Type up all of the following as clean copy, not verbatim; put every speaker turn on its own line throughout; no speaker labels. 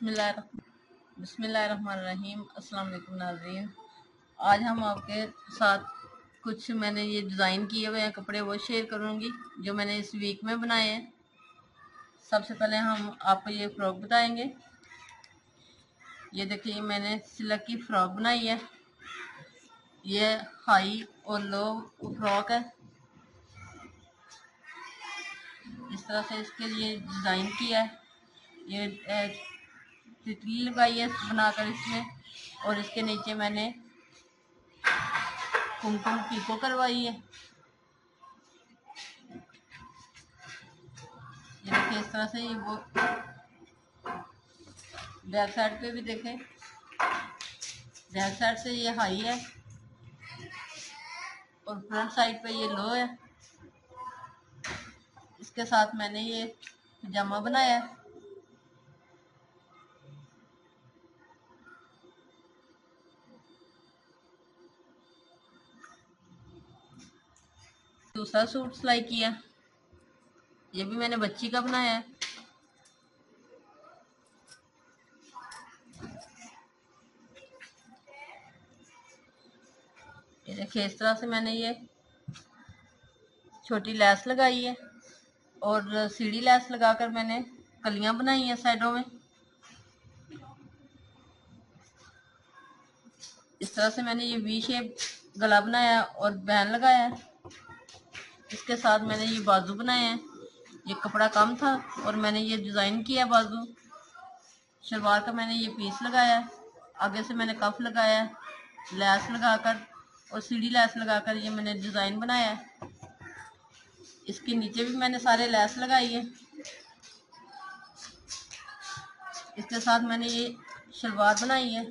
बिस्मिल्लाहिर्रहमानिर्रहीम। अस्सलाम वालेकुम नाज़रीन। आज हम आपके साथ कुछ मैंने ये डिज़ाइन किए हुए हैं कपड़े वो शेयर करूंगी जो मैंने इस वीक में बनाए हैं। सबसे पहले हम आपको ये फ्रॉक बताएंगे। ये देखिए मैंने सिल्क की फ्रॉक बनाई है। ये हाई और लो फ्रॉक है। इस तरह से इसके लिए डिज़ाइन किया है। ये तितली लगाई है बनाकर इसमें, और इसके नीचे मैंने कुमकुम पीको करवाई है। ये देखिए इस तरह से ये वो बैक साइड पे भी देखें, बैक साइड से ये हाई है और फ्रंट साइड पे ये लो है। इसके साथ मैंने ये पजामा बनाया है। दूसरा सूट सिलाई किया, ये भी मैंने बच्ची का बनाया है। ये देखिए इस तरह से मैंने ये छोटी लैस लगाई है और सीढ़ी लैस लगाकर मैंने कलियां बनाई हैं साइडों में। इस तरह से मैंने ये वी शेप गला बनाया और बैन लगाया है। इसके साथ मैंने ये बाजू बनाए हैं। ये कपड़ा कम था और मैंने ये डिज़ाइन किया बाजू। शलवार का मैंने ये पीस लगाया है। आगे से मैंने कफ लगाया है लैस लगाकर, और सीढ़ी लैस लगाकर ये मैंने डिज़ाइन बनाया है। इसके नीचे भी मैंने सारे लैस लगाई है। इसके साथ मैंने ये शलवार बनाई है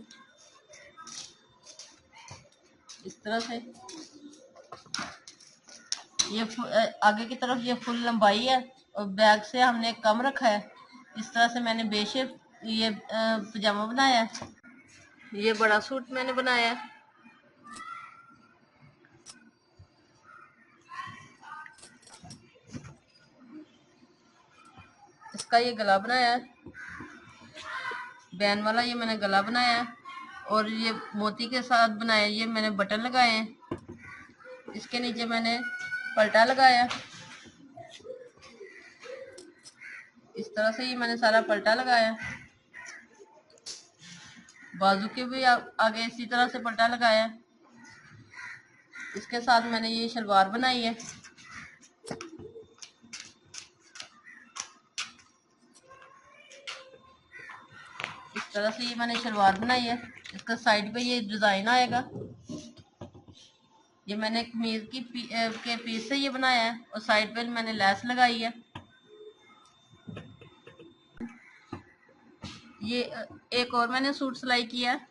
इस तरह से। ये आगे की तरफ ये फुल लंबाई है और बैक से हमने कम रखा है। इस तरह से मैंने बेशेप ये पजामा बनाया है। ये बड़ा सूट मैंने बनाया है। इसका ये गला बनाया है, बैन वाला ये मैंने गला बनाया है, और ये मोती के साथ बनाया। ये मैंने बटन लगाए हैं। इसके नीचे मैंने पलटा लगाया। इस तरह से ये मैंने सारा पलटा लगाया। बाजू के भी आगे इसी तरह से पलटा लगाया। इसके साथ मैंने ये शलवार बनाई है। इस तरह से ये मैंने शलवार बनाई है। इसका साइड पे ये डिजाइन आएगा। ये मैंने कमीज की के पीस से ये बनाया है और साइड पे मैंने लैस लगाई है। ये एक और मैंने सूट सिलाई किया है।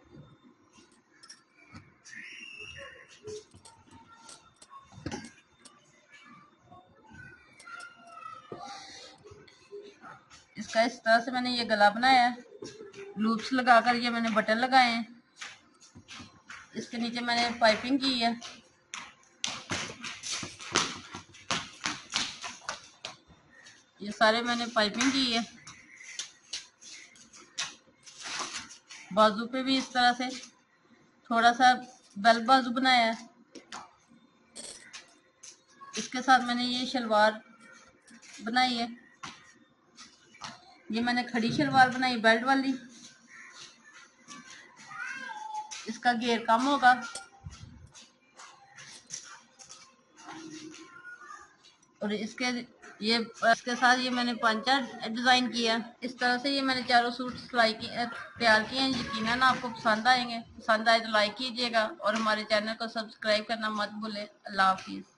इसका इस तरह से मैंने ये गला बनाया है। लूप्स लगाकर ये मैंने बटन लगाए हैं। इसके नीचे मैंने पाइपिंग की है। ये सारे मैंने पाइपिंग की है। बाजू पे भी इस तरह से थोड़ा सा बेल बाजू बनाया है। इसके साथ मैंने ये शलवार बनाई है। ये मैंने खड़ी शलवार बनाई बेल्ट वाली। इसका घेर कम होगा। और इसके साथ ये मैंने पंचा डिज़ाइन किया। इस तरह से ये मैंने चारों सूट सिलाई की तैयार किए हैं। यकीनन आपको पसंद आएंगे। पसंद आए तो लाइक कीजिएगा और हमारे चैनल को सब्सक्राइब करना मत भूलें। अल्लाह हाफिज़।